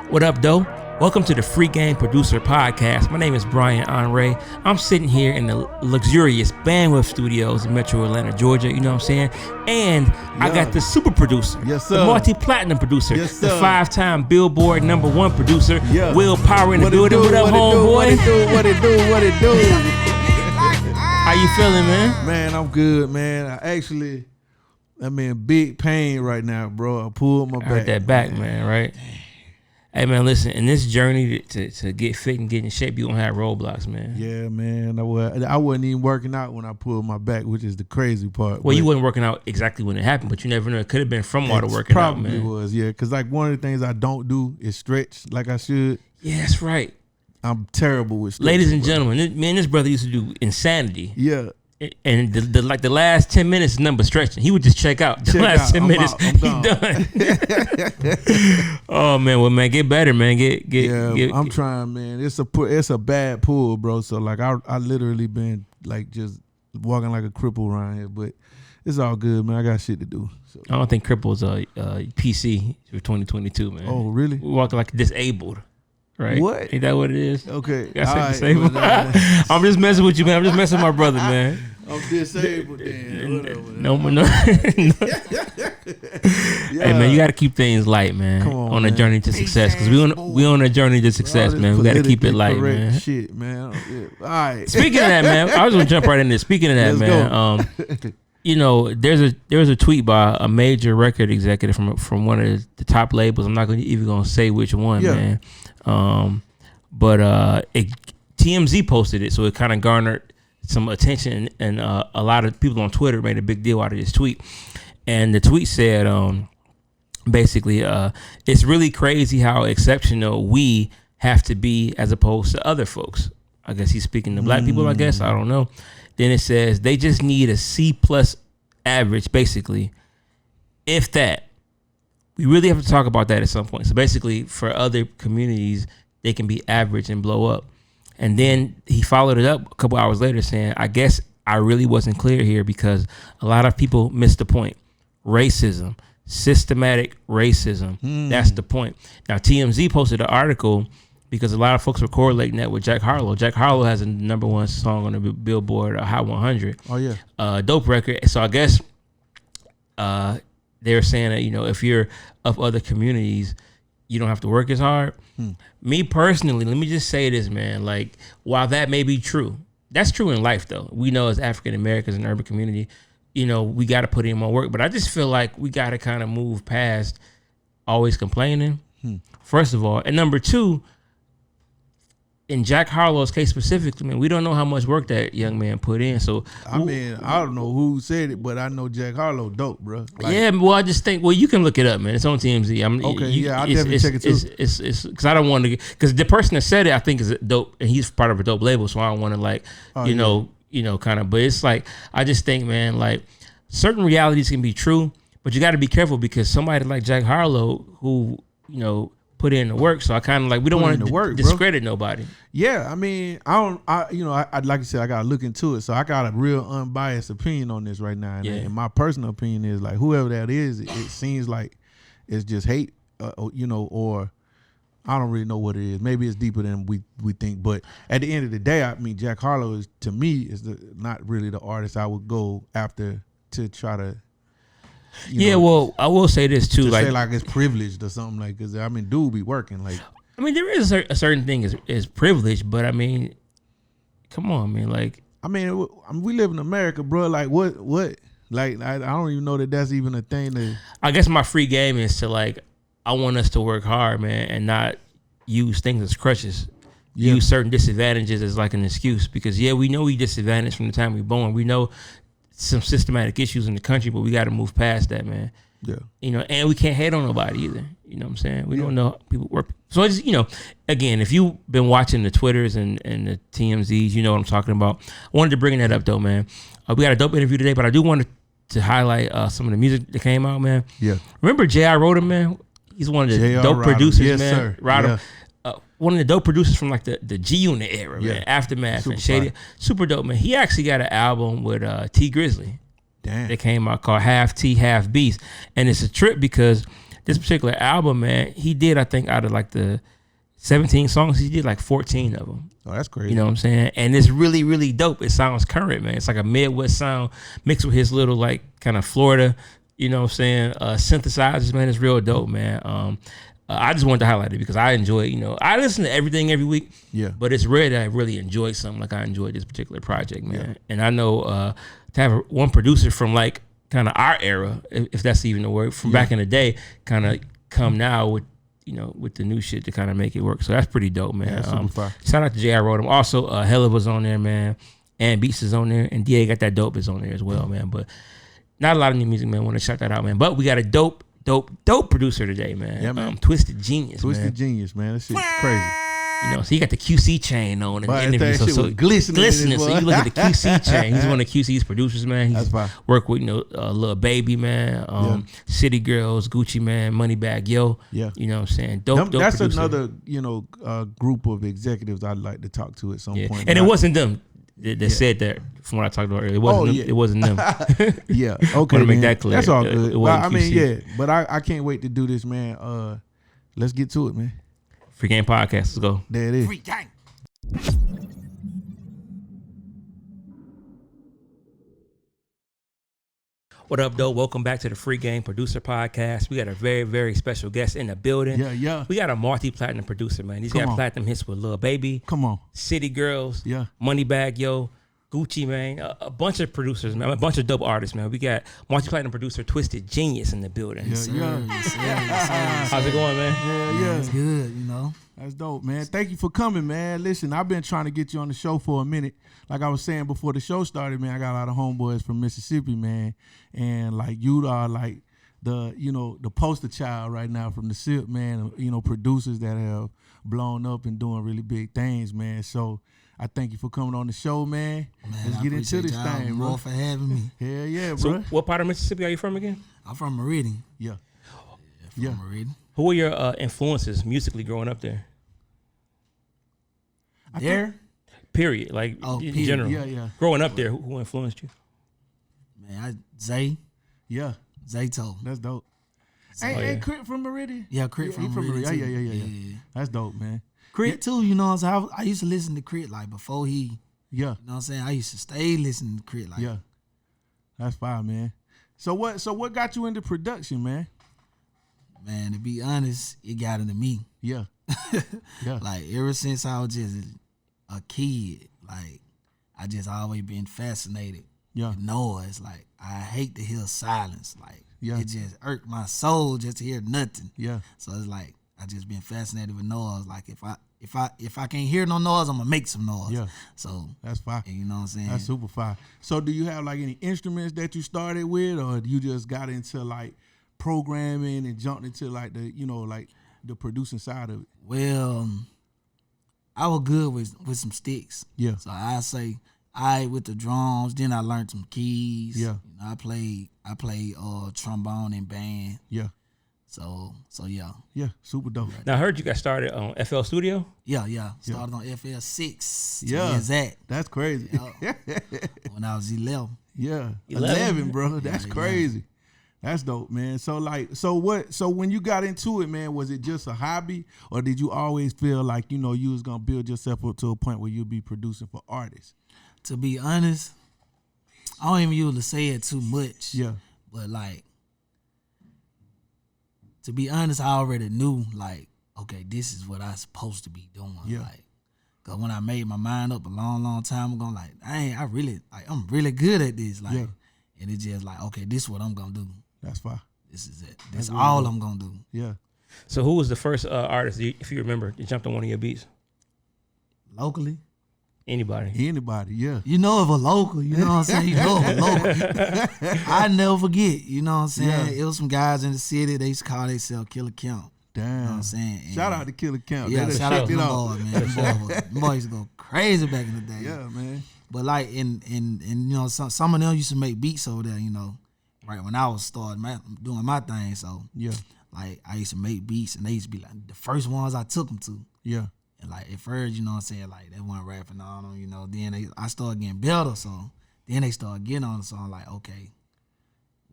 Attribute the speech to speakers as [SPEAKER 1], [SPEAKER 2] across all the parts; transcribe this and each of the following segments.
[SPEAKER 1] What up, though? Welcome to the FreeGame Producer Podcast. My name is Brian Onrea. I'm sitting here in the luxurious Bandwidth Studios in Metro Atlanta, Georgia. You know what I'm saying? And I got the super producer, the multi-platinum producer, the 5-time Billboard #1 producer, Will Power in the building. What up, homeboy?
[SPEAKER 2] What it do?
[SPEAKER 1] How you feeling, man?
[SPEAKER 2] Man, I'm good, man. I'm in big pain right now, bro. I pulled my back.
[SPEAKER 1] Hurt that back, man, right? Hey, man, listen, in this journey to get fit and get in shape, you're going to have roadblocks, man.
[SPEAKER 2] Yeah, man. I wasn't even working out when I pulled my back, which is the crazy part.
[SPEAKER 1] Well, you wasn't working out exactly when it happened, but you never know. It could have been from all the working out, man.
[SPEAKER 2] Probably was, yeah. Because, like, one of the things I don't do is stretch like I should.
[SPEAKER 1] Yeah, that's right.
[SPEAKER 2] I'm terrible with stretching.
[SPEAKER 1] Ladies and gentlemen, this brother used to do insanity.
[SPEAKER 2] Yeah.
[SPEAKER 1] And the last 10 minutes is number stretching. He would just check out. The last 10 minutes,
[SPEAKER 2] I'm
[SPEAKER 1] done. Oh man, well man, get better, man.
[SPEAKER 2] I'm trying, man. It's a bad pull, bro. So like I literally been like just walking like a cripple around here, but it's all good, man. I got shit to do. So.
[SPEAKER 1] I don't think cripple's a PC for 2022, man.
[SPEAKER 2] Oh really?
[SPEAKER 1] We're walking like disabled. Right?
[SPEAKER 2] What?
[SPEAKER 1] Ain't that what it is?
[SPEAKER 2] Okay.
[SPEAKER 1] Disabled. I'm just messing with you, man. I'm just messing with my brother, man.
[SPEAKER 2] I'm disabled then.
[SPEAKER 1] No. Hey, man, you got to keep things light, man.
[SPEAKER 2] Come on
[SPEAKER 1] a journey to success. Because we on a journey to success, man. We got to keep it light, man.
[SPEAKER 2] Shit, man. Yeah. All right.
[SPEAKER 1] Speaking of that, man, I was going to jump right in there. Speaking of that, man, you know, there was a tweet by a major record executive from one of the top labels. I'm not even going to say which one, man. But TMZ posted it, so it kind of garnered some attention, and a lot of people on Twitter made a big deal out of this tweet. And the tweet said, basically, it's really crazy how exceptional we have to be as opposed to other folks. I guess he's speaking to black people, I guess. I don't know. Then it says they just need a C+ average, basically. If that. We really have to talk about that at some point. So basically, for other communities, they can be average and blow up. And then he followed it up a couple hours later saying, I guess I really wasn't clear here because a lot of people missed the point. Racism, systematic racism. That's the point. Now, TMZ posted an article because a lot of folks were correlating that with Jack Harlow. Jack Harlow has a #1 song on the Billboard Hot 100.
[SPEAKER 2] Oh, yeah.
[SPEAKER 1] Dope record. So I guess they're saying that, you know, if you're of other communities, you don't have to work as hard. Me personally, let me just say this, man. Like, while that may be true, that's true in life, though. We know as African Americans in the urban community, you know, we got to put in more work. But I just feel like we got to kind of move past always complaining, first of all. And number two, in Jack Harlow's case specifically, man, we don't know how much work that young man put in. So
[SPEAKER 2] I mean, I don't know who said it, but I know Jack Harlow dope, bro. Like,
[SPEAKER 1] yeah, well, I just think, well, you can look it up, man. It's on TMZ.
[SPEAKER 2] I'll definitely check it too.
[SPEAKER 1] It's because I don't want to, because the person that said it, I think is dope, and he's part of a dope label, so I don't want to you know, kind of. But it's like, I just think, man, like certain realities can be true, but you got to be careful because somebody like Jack Harlow, who, you know, put in the work, so I kind of like, we don't want to discredit nobody.
[SPEAKER 2] Yeah, I mean, I like you said, I gotta look into it, so I got a real unbiased opinion on this right now. And my personal opinion is like, whoever that is, it seems like it's just hate, you know, or I don't really know what it is. Maybe it's deeper than we think. But at the end of the day, I mean, Jack Harlow is, to me, is not really the artist I would go after to try to. You know,
[SPEAKER 1] well, I will say this too,
[SPEAKER 2] say like it's privileged or something, like, because I mean, dude be working like. I
[SPEAKER 1] mean, there is a certain thing is privilege, but I mean, come on, man, like.
[SPEAKER 2] I mean, we live in America, bro. Like, what? Like, I don't even know that that's even a thing.
[SPEAKER 1] I guess my free game is to like, I want us to work hard, man, and not use things as crutches. Yeah. Use certain disadvantages as like an excuse, because we know we disadvantaged from the time we born. We know some systematic issues in the country, but we got to move past that, man. Yeah. You know, and we can't hate on nobody either. You know what I'm saying? We don't know how people work. So I just, you know, again, if you've been watching the Twitters and the TMZs, you know what I'm talking about. I wanted to bring that up though, man. We got a dope interview today, but I do want to highlight some of the music that came out, man. Yeah. Remember J.I. Rodham, man? He's one of the dope producers, yes, man. Sir. Rodham. Yeah. One of the dope producers from like the G Unit era, man. Aftermath and Shady. Super dope, man. He actually got an album with T Grizzly. Damn. That came out called Half T, Half Beast. And it's a trip because this particular album, man, he did, I think, out of like the 17 songs, he did like 14 of them.
[SPEAKER 2] Oh, that's crazy.
[SPEAKER 1] You know what I'm saying? And it's really, really dope. It sounds current, man. It's like a Midwest sound mixed with his little like kind of Florida, you know what I'm saying, synthesizers, man. It's real dope, man. I just wanted to highlight it because I enjoy it. You know, I listen to everything every week.
[SPEAKER 2] Yeah.
[SPEAKER 1] But it's rare that I really enjoy something like I enjoyed this particular project, man. Yeah. And I know to have one producer from like kind of our era, if that's even the word, from back in the day, kind of come now with, you know, with the new shit to kind of make it work. So that's pretty dope, man.
[SPEAKER 2] Yeah,
[SPEAKER 1] shout out to J.I. Rodham. Also, Hella was on there, man. And Beats is on there. And DA Got That Dope is on there as well, man. But not a lot of new music, man. Want to shout that out, man. But we got a dope producer today, man.
[SPEAKER 2] Yeah, man.
[SPEAKER 1] Twysted Genius,
[SPEAKER 2] Twysted Genius, man. That shit's crazy.
[SPEAKER 1] You know, so he got the QC chain on in the interview. So
[SPEAKER 2] glistening.
[SPEAKER 1] So you look at the QC chain. He's one of QC's producers, man. He's worked with, you know, Lil Baby, man. City Girls, Gucci, man. Moneybag Yo. Yeah. You know what I'm saying? Dope
[SPEAKER 2] that's
[SPEAKER 1] producer.
[SPEAKER 2] Another, you know, group of executives I'd like to talk to at some point.
[SPEAKER 1] And it wasn't them that said that from what I talked about earlier. It wasn't them. It wasn't them.
[SPEAKER 2] Yeah. Okay.
[SPEAKER 1] Want to make that clear.
[SPEAKER 2] That's all good.
[SPEAKER 1] I
[SPEAKER 2] mean, yeah. But I can't wait to do this, man. Let's get to it, man.
[SPEAKER 1] FreeGame Podcast. Let's go.
[SPEAKER 2] There it is.
[SPEAKER 3] Free game.
[SPEAKER 1] What up, though? Welcome back to the FreeGame Producer Podcast. We got a very, very special guest in the building.
[SPEAKER 2] Yeah.
[SPEAKER 1] We got a multi-platinum producer, man. He's got platinum hits with Lil Baby.
[SPEAKER 2] Come on.
[SPEAKER 1] City Girls.
[SPEAKER 2] Yeah.
[SPEAKER 1] Moneybag Yo. Gucci, man. A bunch of producers, man. A bunch of dope artists, man. We got multi-platinum producer Twysted Genius in the building.
[SPEAKER 2] Yes, sir.
[SPEAKER 1] How's it going, man?
[SPEAKER 2] Yeah.
[SPEAKER 3] It's good, you know.
[SPEAKER 2] That's dope, man. Thank you for coming, man. Listen, I've been trying to get you on the show for a minute. Like I was saying before the show started, man, I got a lot of homeboys from Mississippi, man. And like you are like the, you know, the poster child right now from the SIP, man. You know, producers that have blown up and doing really big things, man. So I thank you for coming on the show, man. Let's get into this thing, bro.
[SPEAKER 3] For having me.
[SPEAKER 2] Hell yeah, bro.
[SPEAKER 1] So what part of Mississippi are you from again?
[SPEAKER 3] I'm from Meridian.
[SPEAKER 2] Yeah.
[SPEAKER 3] Meridian.
[SPEAKER 1] Who were your influences musically growing up there? Period. Like in general.
[SPEAKER 2] Yeah.
[SPEAKER 1] Growing up there, who influenced you?
[SPEAKER 3] Man, Zay.
[SPEAKER 2] Yeah.
[SPEAKER 3] Zayto.
[SPEAKER 2] That's dope. Ain't Crit from Meridian?
[SPEAKER 3] Yeah, Crit from Meridian.
[SPEAKER 2] Yeah. That's dope, man.
[SPEAKER 3] Crit too, you know what I'm saying? I used to listen to Crit like before he, you know what I'm saying? I used to stay listening to Crit like.
[SPEAKER 2] Yeah. That's fine, man. So what got you into production, man?
[SPEAKER 3] Man, to be honest, it got into me.
[SPEAKER 2] Yeah. Yeah.
[SPEAKER 3] Like ever since I was just a kid, like I just always been fascinated with noise. Like I hate to hear silence. Like it just irked my soul just to hear nothing. Yeah. So it's like I just been fascinated with noise. Like if I can't hear no noise, I'm gonna make some noise. Yeah. So
[SPEAKER 2] that's fine.
[SPEAKER 3] You know what I'm saying?
[SPEAKER 2] That's super fine. So do you have like any instruments that you started with, or you just got into like programming and jumped into like the, you know, like the producing side of it?
[SPEAKER 3] Well, I was good with some sticks. Yeah. So I say with the drums. Then I learned some keys. Yeah. You know, I played trombone and band. Yeah. So yeah. Yeah, super dope.
[SPEAKER 1] Now I heard you got started on FL Studio.
[SPEAKER 3] Yeah. Started on FL6.
[SPEAKER 2] Yeah.
[SPEAKER 3] Exact.
[SPEAKER 2] That's crazy.
[SPEAKER 3] When I was 11.
[SPEAKER 2] Yeah. 11, bro. That's crazy. That's dope, man. So when you got into it, man, was it just a hobby, or did you always feel like, you know, you was gonna build yourself up to a point where you'd be producing for artists?
[SPEAKER 3] To be honest, I don't even usually say it too much.
[SPEAKER 2] Yeah.
[SPEAKER 3] But like, to be honest, I already knew like, okay, this is what I'm supposed to be doing. Yeah. Like, cause when I made my mind up a long time ago, like, I'm really good at this. Like, and it's just like, okay, this is what I'm gonna do.
[SPEAKER 2] That's fine.
[SPEAKER 3] This is it. That's all I'm gonna do.
[SPEAKER 2] Yeah.
[SPEAKER 1] So who was the first artist, if you remember, that jumped on one of your beats?
[SPEAKER 3] Locally?
[SPEAKER 2] Anybody, yeah.
[SPEAKER 3] You know of a local, you know what I'm saying? You know of a local. I never forget, you know what I'm saying? Yeah. It was some guys in the city, they used to call themselves Killer Count.
[SPEAKER 2] Damn.
[SPEAKER 3] You know what I'm saying? And
[SPEAKER 2] shout out to Killer Count.
[SPEAKER 3] Yeah, shout out to them boys, man. Them boys used to go crazy back in the day.
[SPEAKER 2] Yeah, man.
[SPEAKER 3] But like, and you know, some of them used to make beats over there, you know, right when I was starting doing my thing. So yeah, like I used to make beats, and they used to be like the first ones I took them to. Yeah. And like at first, you know what I'm saying, like they weren't rapping on them, you know. Then I started getting better, so then they started getting on the song. Like, okay,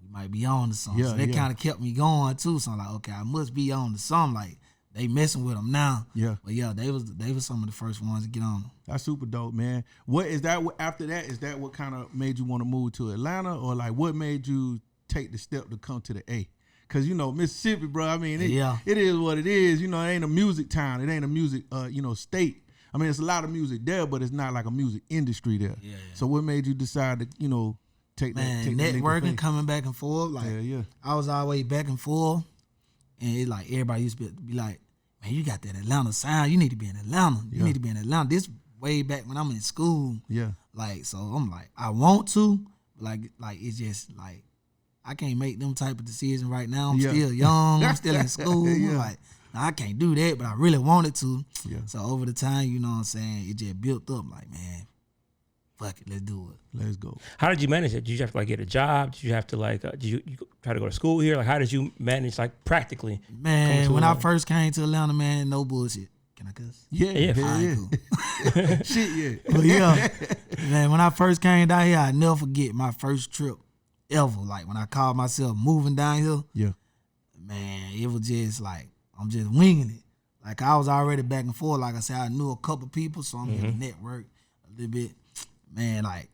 [SPEAKER 3] we might be on to something. So that kind of kept me going too. So I'm like, okay, I must be on to something. Like they messing with them now.
[SPEAKER 2] Yeah.
[SPEAKER 3] But yeah, they was some of the first ones to get on them.
[SPEAKER 2] That's super dope, man. What is that? After that, is that what kind of made you want to move to Atlanta, or like what made you take the step to come to the A? Because, you know, Mississippi, bro, I mean, it is what it is. You know, it ain't a music town. It ain't a music, state. I mean, it's a lot of music there, but it's not like a music industry there.
[SPEAKER 3] Yeah.
[SPEAKER 2] So what made you decide to, you know, take that? Take
[SPEAKER 3] networking, coming back and forth. Like, I was always back and forth. And it like, everybody used to be like, man, you got that Atlanta sound. You need to be in Atlanta. You need to be in Atlanta. This way back when I'm in school.
[SPEAKER 2] Yeah.
[SPEAKER 3] Like, so I'm like, I want to. Like it's just like, I can't make them type of decisions right now. I'm still young. I'm still in school. Like, I can't do that, but I really wanted to.
[SPEAKER 2] Yeah.
[SPEAKER 3] So over the time, you know what I'm saying, it just built up. Like, man, fuck it, let's do it.
[SPEAKER 2] Let's go.
[SPEAKER 1] How did you manage it? Did you have to like get a job? Did you have to like, did you try to go to school here? Like, how did you manage like practically?
[SPEAKER 3] Man, when I first came to Atlanta, man, no bullshit. Can I cuss?
[SPEAKER 2] Yeah.
[SPEAKER 3] Cool.
[SPEAKER 2] Shit, yeah.
[SPEAKER 3] But yeah, man, when I first came down here, I never forget my first trip ever. Like when I called myself moving down here, man, it was just like I'm just winging it. Like I was already back and forth. Like I said, I knew a couple people, so I'm here to network a little bit. Man, like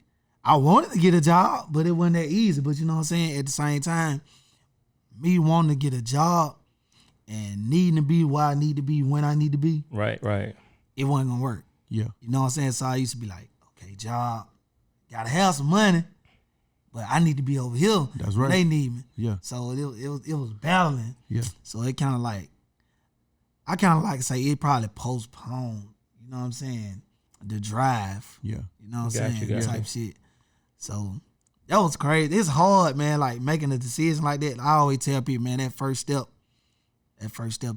[SPEAKER 3] I wanted to get a job, but it wasn't that easy. But you know what I'm saying? At the same time, me wanting to get a job and needing to be where I need to be when I need to be,
[SPEAKER 1] right,
[SPEAKER 3] it wasn't gonna work.
[SPEAKER 2] Yeah,
[SPEAKER 3] you know what I'm saying? So I used to be like, okay, job, gotta have some money. But I need to be over here.
[SPEAKER 2] That's right.
[SPEAKER 3] They need me.
[SPEAKER 2] Yeah.
[SPEAKER 3] So it was battling.
[SPEAKER 2] Yeah.
[SPEAKER 3] So it kind of like, I kind of like to say it probably postponed, you know what I'm saying, the drive.
[SPEAKER 2] Yeah.
[SPEAKER 3] You know what I'm saying? Type shit. So that was crazy. It's hard, man, like making a decision like that. I always tell people, man, that first step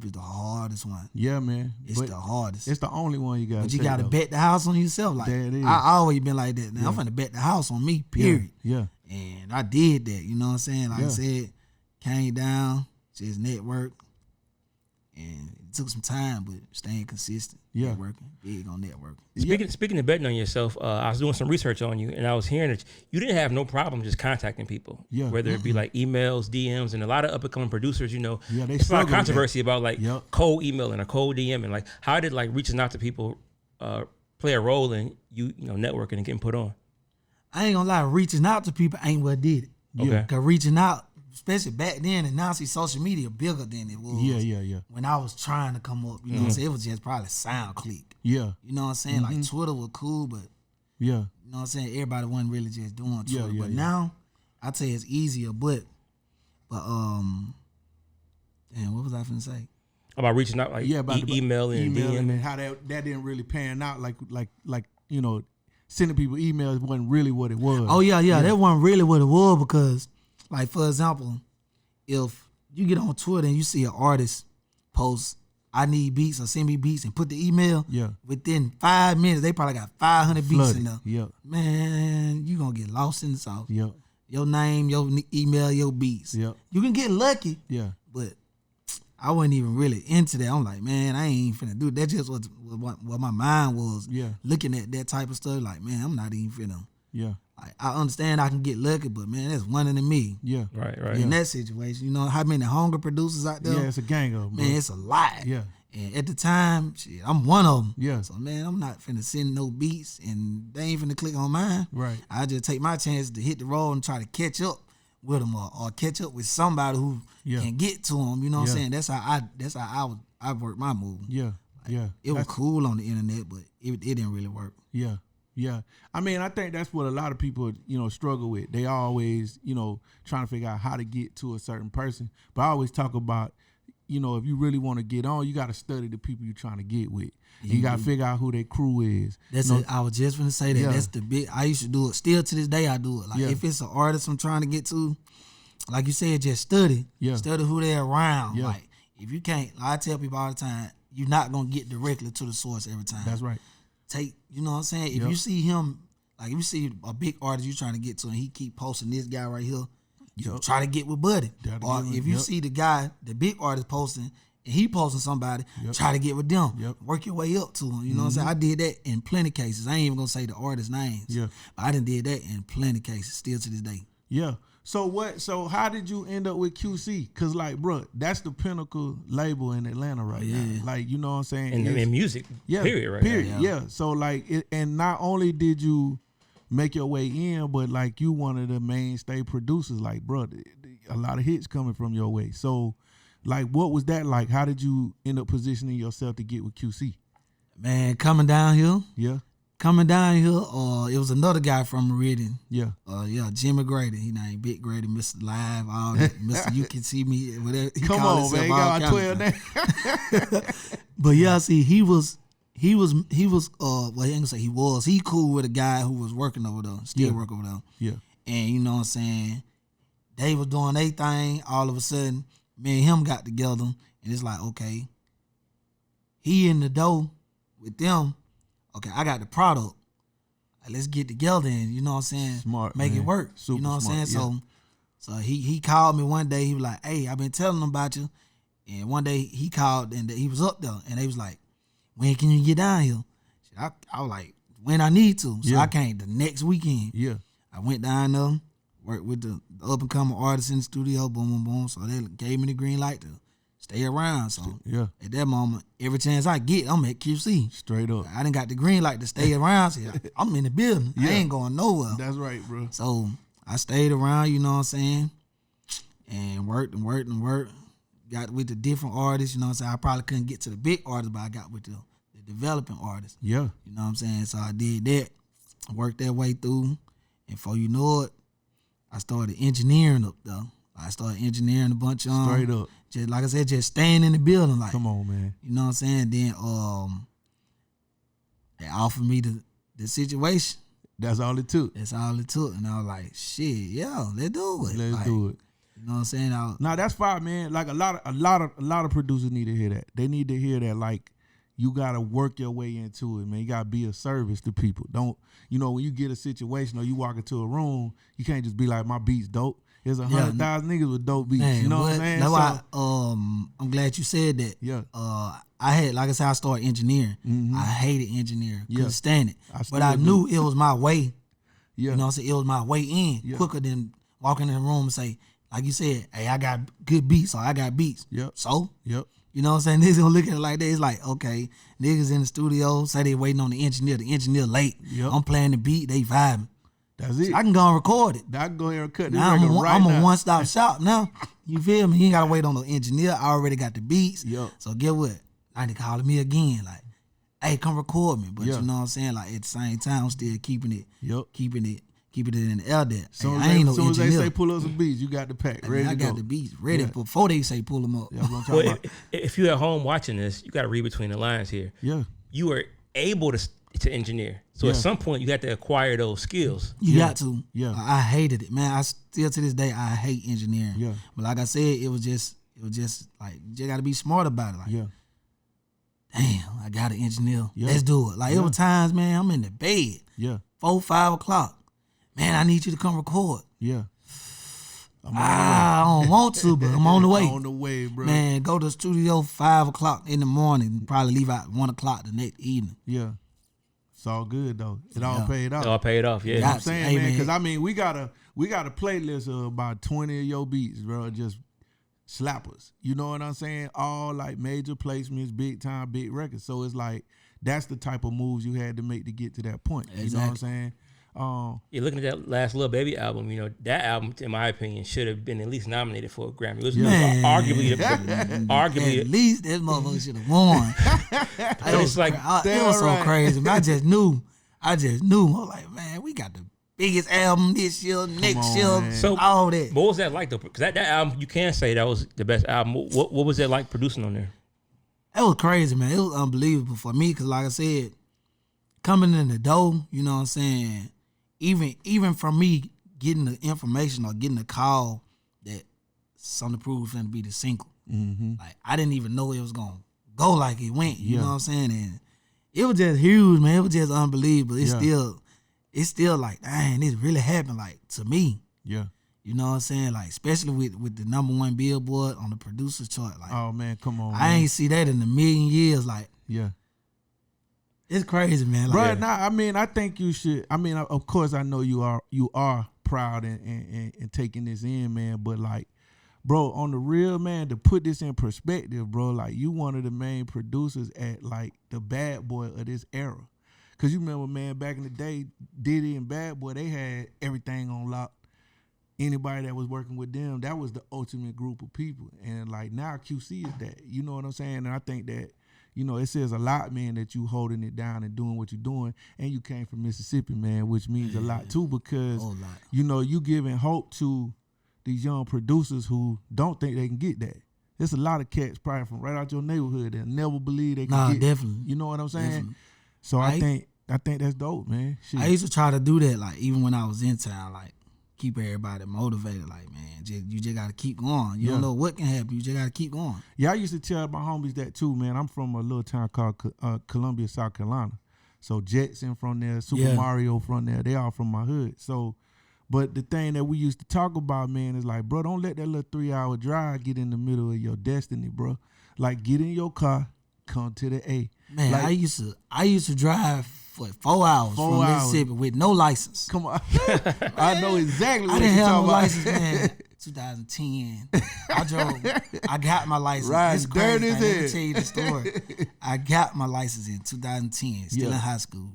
[SPEAKER 3] is the hardest one.
[SPEAKER 2] Yeah, man.
[SPEAKER 3] It's the hardest.
[SPEAKER 2] It's the only one you got to
[SPEAKER 3] But you got to bet the house on yourself. Like, I always been like that. Now I'm finna bet the house on me, period.
[SPEAKER 2] Yeah.
[SPEAKER 3] And I did that, you know what I'm saying? Like I said, came down, just network. And it took some time, but staying consistent.
[SPEAKER 2] Yeah.
[SPEAKER 3] Networking, big on networking.
[SPEAKER 1] Speaking of betting on yourself, I was doing some research on you, and I was hearing that you didn't have no problem just contacting people.
[SPEAKER 2] Yeah.
[SPEAKER 1] Whether it be like emails, DMs, and a lot of up-and-coming producers, you know,
[SPEAKER 2] there's
[SPEAKER 1] a lot of controversy about like cold emailing or cold DMing. Like, how did like reaching out to people play a role in you know, networking and getting put on?
[SPEAKER 3] I ain't gonna lie, reaching out to people ain't what did it.
[SPEAKER 1] Okay.
[SPEAKER 3] Cause reaching out, especially back then, and now see social media bigger than it was.
[SPEAKER 2] Yeah.
[SPEAKER 3] When I was trying to come up, you know what I'm saying? It was just probably sound click.
[SPEAKER 2] Yeah.
[SPEAKER 3] You know what I'm saying? Like Twitter was cool, but
[SPEAKER 2] you
[SPEAKER 3] know what I'm saying? Everybody wasn't really just doing Twitter. But now, I tell you it's easier, but damn, what was I finna say?
[SPEAKER 1] About reaching out, like emailing
[SPEAKER 2] and how that didn't really pan out like you know, sending people emails wasn't really what it was.
[SPEAKER 3] Oh yeah, that wasn't really what it was because, like for example, if you get on Twitter and you see an artist post, I need beats or send me beats and put the email, within 5 minutes they probably got 500 beats in there.
[SPEAKER 2] Yeah,
[SPEAKER 3] man, you gonna get lost in the sauce.
[SPEAKER 2] Yeah,
[SPEAKER 3] your name, your email, your beats.
[SPEAKER 2] Yeah,
[SPEAKER 3] you can get lucky.
[SPEAKER 2] Yeah,
[SPEAKER 3] but I wasn't even really into that. I'm like, man, I ain't finna do that. That just was what my mind was.
[SPEAKER 2] Yeah.
[SPEAKER 3] Looking at that type of stuff, like, man, I'm not even finna.
[SPEAKER 2] Yeah.
[SPEAKER 3] Like, I understand I can get lucky, but man, that's one in a million.
[SPEAKER 2] Yeah.
[SPEAKER 1] Right.
[SPEAKER 3] In that situation, you know how many hunger producers out there?
[SPEAKER 2] Yeah, it's a gang of them.
[SPEAKER 3] Man, it's a lot.
[SPEAKER 2] Yeah.
[SPEAKER 3] And at the time, shit, I'm one of them.
[SPEAKER 2] Yeah.
[SPEAKER 3] So man, I'm not finna send no beats, and they ain't finna click on mine.
[SPEAKER 2] Right.
[SPEAKER 3] I just take my chance to hit the road and try to catch up with them or catch up with somebody who can get to them. You know what I'm saying? That's how I work my move.
[SPEAKER 2] Yeah. Like,
[SPEAKER 3] it was cool on the internet, but it didn't really work.
[SPEAKER 2] Yeah. Yeah. I mean, I think that's what a lot of people, you know, struggle with. They always, you know, trying to figure out how to get to a certain person. But I always talk about, you know, if you really want to get on, you got to study the people you're trying to get with. You got to figure out who their crew is.
[SPEAKER 3] That's it. I was just going to say that. Yeah. That's the big. I used to do it. Still to this day, I do it. Like if it's an artist I'm trying to get to, like you said, just study. Yeah. Study who they're around. Yeah. Like if you can't, like I tell people all the time, you're not going to get directly to the source every time.
[SPEAKER 2] That's right.
[SPEAKER 3] You know what I'm saying? If you see him, like if you see a big artist you're trying to get to and he keep posting this guy right here, try to get with Buddy. Or if you see the guy, the big artist posting, and he posting somebody, try to get with them. Work your way up to them. You know what I'm saying? I did that in plenty of cases. I ain't even gonna say the artist names. Yeah. But I done did that in plenty of cases, still to this day.
[SPEAKER 2] Yeah. So how did you end up with QC? Cause like, bro, that's the pinnacle label in Atlanta right now. Like, you know what I'm saying?
[SPEAKER 1] In music, period, right now.
[SPEAKER 2] Yeah. So like, and not only did you make your way in, but like you one of the mainstay producers. Like, bro, a lot of hits coming from your way. So, like, what was that like? How did you end up positioning yourself to get with QC?
[SPEAKER 3] Man, coming down here.
[SPEAKER 2] Yeah.
[SPEAKER 3] Coming down here, it was another guy from Meridian.
[SPEAKER 2] Yeah.
[SPEAKER 3] Jimmy Grady. He named Big Grady, Mr. Live, all that. Mr. You Can See Me, whatever.
[SPEAKER 2] Come on, man. You got 12 names.
[SPEAKER 3] But yeah, see, he was, well, he ain't gonna say he was. He cool with a guy who was working over there, still work over there.
[SPEAKER 2] Yeah.
[SPEAKER 3] And you know what I'm saying? They was doing their thing. All of a sudden, me and him got together, and it's like, okay, he in the door with them. Okay, I got the product. Let's get together and, you know what I'm saying,
[SPEAKER 2] smart,
[SPEAKER 3] make
[SPEAKER 2] man.
[SPEAKER 3] it work.
[SPEAKER 2] Super
[SPEAKER 3] you know what I'm saying?
[SPEAKER 2] Yeah.
[SPEAKER 3] So he called me one day. He was like, hey, I've been telling them about you. And one day he called and he was up there. And they was like, when can you get down here? I was like, when I need to. So I came the next weekend.
[SPEAKER 2] Yeah.
[SPEAKER 3] I went down there, worked with the up-and-coming artists in the studio, boom, boom, boom. So they gave me the green light to stay around. So at that moment, every chance I get, I'm at QC.
[SPEAKER 2] Straight up.
[SPEAKER 3] I done got the green light to stay around. So I'm in the building. I ain't going nowhere.
[SPEAKER 2] That's right, bro.
[SPEAKER 3] So I stayed around, you know what I'm saying, and worked. Got with the different artists, you know what I'm saying. I probably couldn't get to the big artists, but I got with the developing artists.
[SPEAKER 2] Yeah.
[SPEAKER 3] You know what I'm saying? So I did that. Worked that way through. And before you know it, I started engineering up there. I started engineering a bunch of
[SPEAKER 2] straight up.
[SPEAKER 3] Just like I said, just staying in the building. Like,
[SPEAKER 2] come on, man.
[SPEAKER 3] You know what I'm saying? Then they offered me the situation.
[SPEAKER 2] That's all it took.
[SPEAKER 3] That's all it took. And I was like, shit, yeah, let's do it.
[SPEAKER 2] Let's do it.
[SPEAKER 3] You know what I'm saying?
[SPEAKER 2] Nah, that's fine, man. Like a lot of producers need to hear that. They need to hear that, like, you gotta work your way into it, man. You gotta be a service to people. Don't, you know, when you get a situation or you walk into a room, you can't just be like, my beat's dope. There's 100,000 niggas with dope beats. Man, you know what I'm saying?
[SPEAKER 3] That's why I'm glad you said that.
[SPEAKER 2] Yeah.
[SPEAKER 3] I had, like I said, I started engineering. I hated engineering. Couldn't stand it. But I knew it was my way.
[SPEAKER 2] Yeah.
[SPEAKER 3] You know what I'm saying? It was my way in quicker than walking in the room and say, like you said, hey, I got good beats, or I got beats.
[SPEAKER 2] Yep.
[SPEAKER 3] So?
[SPEAKER 2] Yep.
[SPEAKER 3] You know what I'm saying? Niggas gonna look at it like that. It's like, okay, niggas in the studio say they waiting on the engineer. The engineer late.
[SPEAKER 2] Yep.
[SPEAKER 3] I'm playing the beat, they vibing.
[SPEAKER 2] That's it.
[SPEAKER 3] So I can go and record it.
[SPEAKER 2] I can go here and cut this
[SPEAKER 3] now
[SPEAKER 2] record right
[SPEAKER 3] I'm
[SPEAKER 2] now.
[SPEAKER 3] a one-stop shop now. You feel me? You ain't gotta wait on the engineer. I already got the beats.
[SPEAKER 2] Yep.
[SPEAKER 3] So get what? Like, they calling me again, like, hey, come record me. But you know what I'm saying? Like, at the same time, I'm still keeping it in the air there.
[SPEAKER 2] So
[SPEAKER 3] I ain't no engineer.
[SPEAKER 2] As they say pull up some beats, you got the pack ready to go.
[SPEAKER 3] I got the beats ready before they say pull them up.
[SPEAKER 1] Well, if you're at home watching this, you got to read between the lines here.
[SPEAKER 2] Yeah.
[SPEAKER 1] You are able to engineer. So at some point, you have to acquire those skills.
[SPEAKER 3] You got to.
[SPEAKER 2] Yeah.
[SPEAKER 3] I hated it, man. I still to this day, I hate engineering.
[SPEAKER 2] Yeah.
[SPEAKER 3] But like I said, it was just like, you got to be smart about it. Like, damn, I got to engineer. Yeah. Let's do it. Like, it was times, man, I'm in the bed.
[SPEAKER 2] Yeah.
[SPEAKER 3] 4, 5 o'clock. Man, I need you to come record.
[SPEAKER 2] Yeah.
[SPEAKER 3] I don't want to, but I'm on the way.
[SPEAKER 2] On the way, bro.
[SPEAKER 3] Man, go to the studio 5 o'clock in the morning. Probably leave out 1 o'clock the next evening.
[SPEAKER 2] Yeah. It's all good though. It all paid off.
[SPEAKER 1] It all paid off, yeah.
[SPEAKER 2] You know what I'm saying, man, because I mean, we got a playlist of about 20 of your beats, bro. Just slappers. You know what I'm saying? All like major placements, big time, big records. So it's like that's the type of moves you had to make to get to that point. Exactly. You know what I'm saying?
[SPEAKER 1] You're looking at that last Lil Baby album. You know, that album, in my opinion, should have been at least nominated for a Grammy. It was arguably
[SPEAKER 3] at least that motherfucker should have won. It was like it was so crazy. But I just knew. I was like, man, we got the biggest album this year, next year, so all that.
[SPEAKER 1] What was that like though? Because that album, you can say that was the best album. What was it like producing on there?
[SPEAKER 3] It was crazy, man. It was unbelievable for me because, like I said, coming in the door, you know what I'm saying. Even from me getting the information or getting the call that Something to Prove was going to be the single, like I didn't even know it was going to go like it went. You know what I'm saying? And it was just huge, man. It was just unbelievable. It's still like, dang, this really happened, like, to me.
[SPEAKER 2] Yeah.
[SPEAKER 3] You know what I'm saying? Like, especially with the #1 Billboard on the producer's chart. Like,
[SPEAKER 2] oh man, come on.
[SPEAKER 3] I ain't see that in a million years. Like,
[SPEAKER 2] yeah.
[SPEAKER 3] It's crazy, man. Like,
[SPEAKER 2] bro, I mean, I think you should. I mean, of course, I know you are proud and taking this in, man. But like, bro, on the real, man, to put this in perspective, bro, like you one of the main producers at like the Bad Boy of this era. Cause you remember, man, back in the day, Diddy and Bad Boy, they had everything on lock. Anybody that was working with them, that was the ultimate group of people. And like now QC is that. You know what I'm saying? And I think that, you know, it says a lot, man, that you holding it down and doing what you're doing. And you came from Mississippi, man, which means a lot too, because, you know, you giving hope to these young producers who don't think they can get that. There's a lot of cats probably from right out your neighborhood that never believe they can get
[SPEAKER 3] definitely.
[SPEAKER 2] You know what I'm saying?
[SPEAKER 3] Definitely.
[SPEAKER 2] So I think that's dope, man. Shit.
[SPEAKER 3] I used to try to do that, like even when I was in town, like keep everybody motivated. Like, man, you just gotta keep going. You don't know what can happen. You just gotta keep going.
[SPEAKER 2] Yeah, I used to tell my homies that too, man. I'm from a little town called Columbia, South Carolina. So Jetson from there, Super Mario from there. They all from my hood. So, but the thing that we used to talk about, man, is like, bro, don't let that little 3-hour drive get in the middle of your destiny, bro. Like, get in your car, come to the A.
[SPEAKER 3] Man,
[SPEAKER 2] like,
[SPEAKER 3] I used to drive for 4 hours from Mississippi with no license.
[SPEAKER 2] Come on. I know exactly what
[SPEAKER 3] you're talking about. I didn't have no license, man. 2010. I got my license.
[SPEAKER 2] Right,
[SPEAKER 3] it's crazy.
[SPEAKER 2] Let
[SPEAKER 3] me tell you the story. I got my license in 2010, still in high school.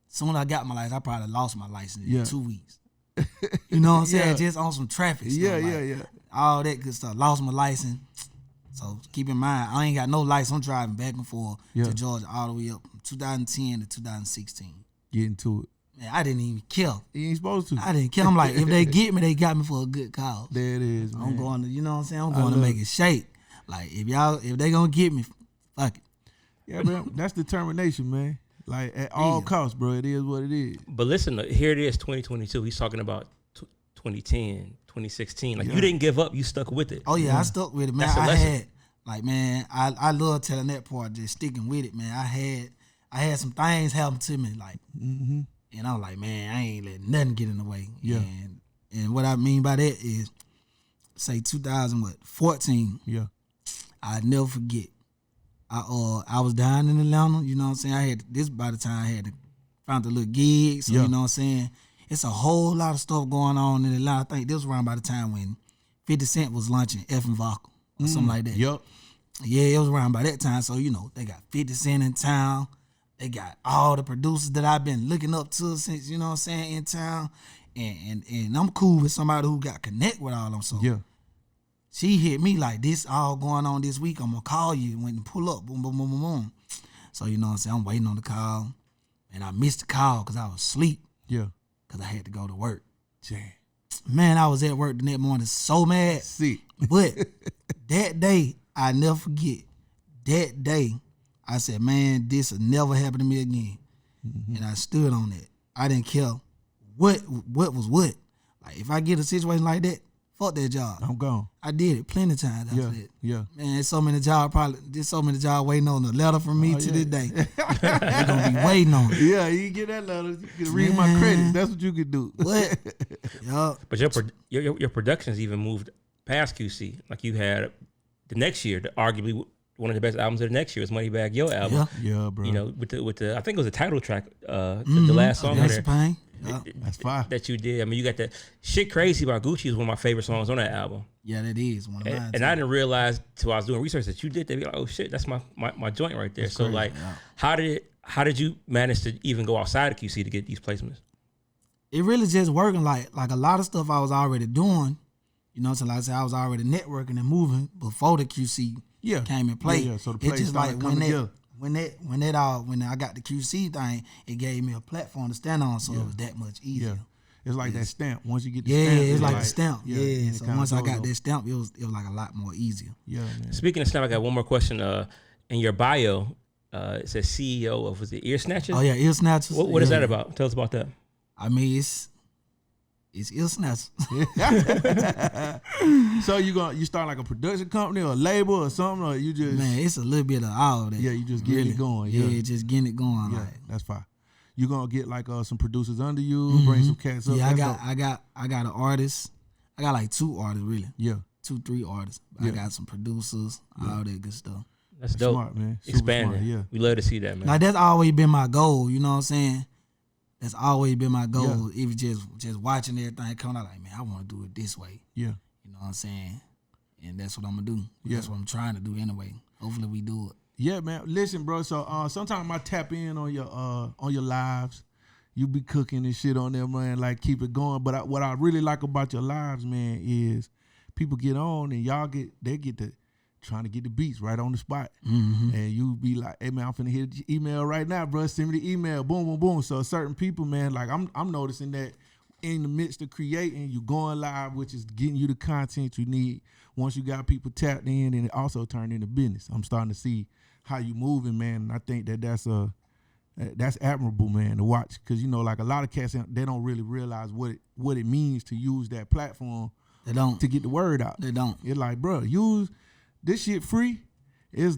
[SPEAKER 3] Soon as I got my license, I probably lost my license in 2 weeks. You know what I'm saying? Just on some traffic stuff. All that good stuff. Lost my license. So keep in mind, I ain't got no license. I'm driving back and forth to Georgia all the way up from 2010 to 2016.
[SPEAKER 2] Getting to it.
[SPEAKER 3] Man, I didn't even care.
[SPEAKER 2] You ain't supposed to.
[SPEAKER 3] I didn't care. I'm like, if they get me, they got me for a good cause.
[SPEAKER 2] There it is, man.
[SPEAKER 3] I'm going to, you know what I'm saying? I'm going to make it shake. Like, if they gonna get me, fuck it.
[SPEAKER 2] Yeah, bro. That's determination, man. Like, at all costs, bro. It is what it is.
[SPEAKER 1] But listen, here it is, 2022. He's talking about 2010, 2016. Like, you didn't give up. You stuck with it.
[SPEAKER 3] Oh, yeah, I stuck with it, man. I love telling that part, just sticking with it, man. I had some things happen to me, like, and I was like, man, I ain't letting nothing get in the way.
[SPEAKER 2] Yeah.
[SPEAKER 3] And what I mean by that is, say 2014.
[SPEAKER 2] Yeah.
[SPEAKER 3] I'd never forget. I was down in Atlanta, you know what I'm saying? I had this by the time I had to find a little gig, so you know what I'm saying? It's a whole lot of stuff going on in Atlanta. I think this was around by the time when 50 Cent was launching F and Vodka or something like that.
[SPEAKER 2] Yep.
[SPEAKER 3] Yeah, it was around by that time. So, you know, they got 50 Cent in town. They got all the producers that I've been looking up to since, you know what I'm saying, in town. And I'm cool with somebody who got connect with all of them. So she hit me like, this all going on this week. I'm going to call you when you pull up. Boom, boom, boom, boom, boom. So, you know what I'm saying, I'm waiting on the call. And I missed the call because I was asleep.
[SPEAKER 2] Yeah.
[SPEAKER 3] Because I had to go to work.
[SPEAKER 2] Damn.
[SPEAKER 3] Man, I was at work the next morning so mad.
[SPEAKER 2] Sick.
[SPEAKER 3] But that day, I never forget. That day, I said, man, this will never happen to me again. And I stood on that. I didn't care what was what. Like, if I get a situation like that, fuck that job.
[SPEAKER 2] I'm gone.
[SPEAKER 3] I did it plenty of times after that.
[SPEAKER 2] Yeah.
[SPEAKER 3] Man, there's so many jobs waiting on a letter from me to this day. They're going to be waiting on it.
[SPEAKER 2] Yeah, you get that letter. You can read my credits. That's what you can do.
[SPEAKER 3] What? Yup.
[SPEAKER 1] But your productions even moved past QC. Like, you had the next year, arguably one of the best albums of the next year was Moneybagg Yo album.
[SPEAKER 2] Yeah, bro.
[SPEAKER 1] You know, with the I think it was the title track, the last song on there.
[SPEAKER 3] Pain.
[SPEAKER 2] That's fire.
[SPEAKER 1] That you did. I mean, you got that Shit Crazy by Gucci is one of my favorite songs on that album.
[SPEAKER 3] Yeah, that is one of mine.
[SPEAKER 1] And I didn't realize till I was doing research that you did that. Be like, oh shit, that's my joint right there. That's so crazy. Like, how did you manage to even go outside of QC to get these placements?
[SPEAKER 3] It really just working like a lot of stuff I was already doing. You know, so like I said, I was already networking and moving before the QC came in play.
[SPEAKER 2] Yeah. So the play
[SPEAKER 3] just like when I got the QC thing, it gave me a platform to stand on, so it was that much easier.
[SPEAKER 2] Yeah. It's like that stamp. Once you get the stamp,
[SPEAKER 3] it's like the stamp. Yeah. So once I got
[SPEAKER 2] that
[SPEAKER 3] stamp, it was like a lot more easier.
[SPEAKER 2] Yeah, man.
[SPEAKER 1] Speaking of stamp, I got one more question. In your bio, it says CEO of, was it Ear Snatchers?
[SPEAKER 3] Oh yeah, Ear Snatchers.
[SPEAKER 1] What is that about? Tell us about that.
[SPEAKER 3] I mean, it's Ear Snatchers.
[SPEAKER 2] So you start like a production company or a label or something, or you just,
[SPEAKER 3] man, it's a little bit of all that.
[SPEAKER 2] Yeah, you just getting it going.
[SPEAKER 3] Yeah, just getting it going.
[SPEAKER 2] Yeah, that's fine. You gonna get like some producers under you, bring some cats up.
[SPEAKER 3] Yeah, I got an artist. I got like 2 artists really.
[SPEAKER 2] Yeah,
[SPEAKER 3] 2-3 artists. I got some producers, all that good stuff.
[SPEAKER 1] That's dope.
[SPEAKER 2] Smart, man.
[SPEAKER 1] Expanding.
[SPEAKER 2] Smart, yeah.
[SPEAKER 1] We love to see that, man.
[SPEAKER 3] Like, that's always been my goal, you know what I'm saying? That's always been my goal. Even just watching everything coming out, like, man, I want to do it this way.
[SPEAKER 2] Yeah.
[SPEAKER 3] You know what I'm saying? And that's what I'm gonna do. Yeah. That's what I'm trying to do anyway. Hopefully we do it.
[SPEAKER 2] Yeah, man. Listen, bro. So sometimes I tap in on your lives. You be cooking and shit on there, man. Like, keep it going. But what I really like about your lives, man, is people get on and they get to trying to get the beats right on the spot. Mm-hmm. And you be like, hey, man, I'm finna hit your email right now, bro. Send me the email. Boom, boom, boom. So certain people, man, like I'm noticing that in the midst of creating, you going live, which is getting you the content you need. Once you got people tapped in, and it also turned into business. I'm starting to see how you moving, man. And I think that's admirable, man, to watch. Because, you know, like a lot of cats, they don't really realize what it means to use that platform.
[SPEAKER 3] They don't.
[SPEAKER 2] To get the word out.
[SPEAKER 3] They don't.
[SPEAKER 2] It's like, bro, use this shit free. It's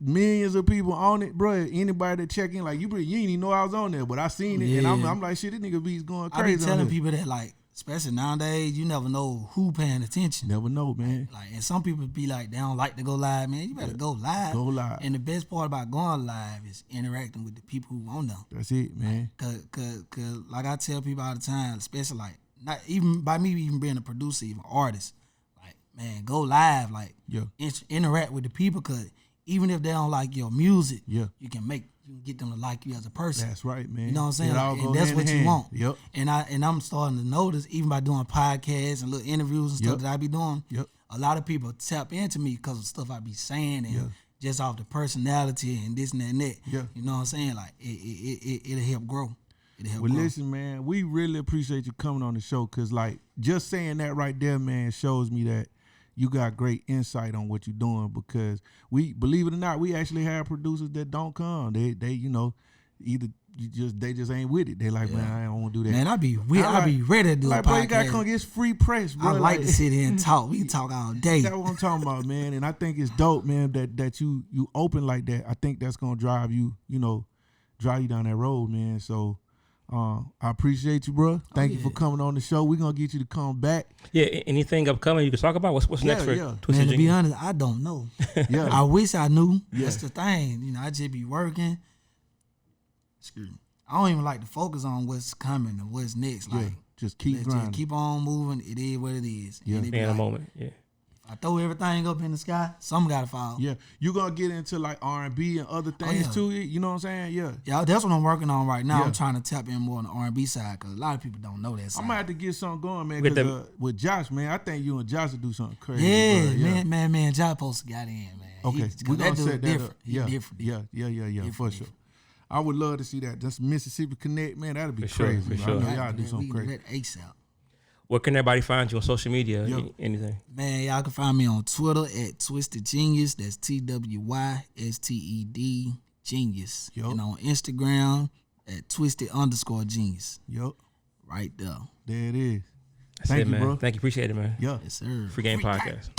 [SPEAKER 2] millions of people on it, bro. Anybody that check in, like, you didn't even know I was on there, but I seen it, and I'm like, shit, this nigga be's going crazy.
[SPEAKER 3] I be telling people that, like, especially nowadays, you never know who paying attention.
[SPEAKER 2] Never know, man.
[SPEAKER 3] Like, and some people be like, they don't like to go live, man. You better go live.
[SPEAKER 2] Go live.
[SPEAKER 3] And the best part about going live is interacting with the people who on them.
[SPEAKER 2] That's it, man.
[SPEAKER 3] Cause like I tell people all the time, especially like not even by me even being a producer, even artist, like, man, go live, like, interact with the people. Cause even if they don't like your music, you can get them to like you as a person.
[SPEAKER 2] That's right, man.
[SPEAKER 3] You know what I'm saying? Like, and that's what you want. Yep. And I'm starting to notice, even by doing podcasts and little interviews and stuff that I be doing, a lot of people tap into me because of stuff I be saying and just off the personality and this and that and that. Yeah. You know what I'm saying? Like, it'll help grow.
[SPEAKER 2] Well, listen, man, we really appreciate you coming on the show, because, like, just saying that right there, man, shows me that you got great insight on what you're doing, because we, believe it or not, we actually have producers that don't come. They you know, they just ain't with it. They like, man, I don't want to do that.
[SPEAKER 3] Man, I be ready to do a podcast.
[SPEAKER 2] Bro, you got to come get free press, bro.
[SPEAKER 3] I like to sit here and talk. We can talk all day.
[SPEAKER 2] That's what I'm talking about, man. And I think it's dope, man, that you open like that. I think that's going to drive you down that road, man. So I appreciate you, bro. Thank you for coming on the show. We're going to get you to come back.
[SPEAKER 1] Yeah, anything upcoming you can talk about? What's next for Twysted
[SPEAKER 3] Genius? Man, to be honest, I don't know. I wish I knew. That's the thing. You know, I just be working. Excuse me. I don't even like to focus on what's coming and what's next. Like,
[SPEAKER 2] just keep grinding.
[SPEAKER 3] Just keep on moving. It is what it is.
[SPEAKER 1] Yeah, in a moment. Yeah.
[SPEAKER 3] I throw everything up in the sky, something got to fall.
[SPEAKER 2] Yeah, you going to get into like R&B and other things too, you know what I'm saying? Yeah,
[SPEAKER 3] that's what I'm working on right now. I'm trying to tap in more on the R&B side, because a lot of people don't know that side.
[SPEAKER 2] I'm going to have to get something going, man, because with Josh, man, I think you and Josh will do something crazy.
[SPEAKER 3] Yeah, man, Josh supposed to got in, man.
[SPEAKER 2] Okay, we're going to set that
[SPEAKER 3] different.
[SPEAKER 2] up. Yeah, different, for sure. I would love to see that. That's Mississippi Connect, man. That'd be crazy.
[SPEAKER 1] For sure.
[SPEAKER 2] I know y'all do something crazy.
[SPEAKER 3] Let Ace out.
[SPEAKER 1] Where can everybody find you on social media? Anything?
[SPEAKER 3] Man, y'all can find me on Twitter at Twysted Genius. That's TWYSTED Genius. And on Instagram at Twysted_Genius. Right there.
[SPEAKER 2] There it is.
[SPEAKER 1] Thank you, man. Bro. Thank you. Appreciate it, man.
[SPEAKER 2] Yeah.
[SPEAKER 3] Yes, sir.
[SPEAKER 1] FreeGame Podcast.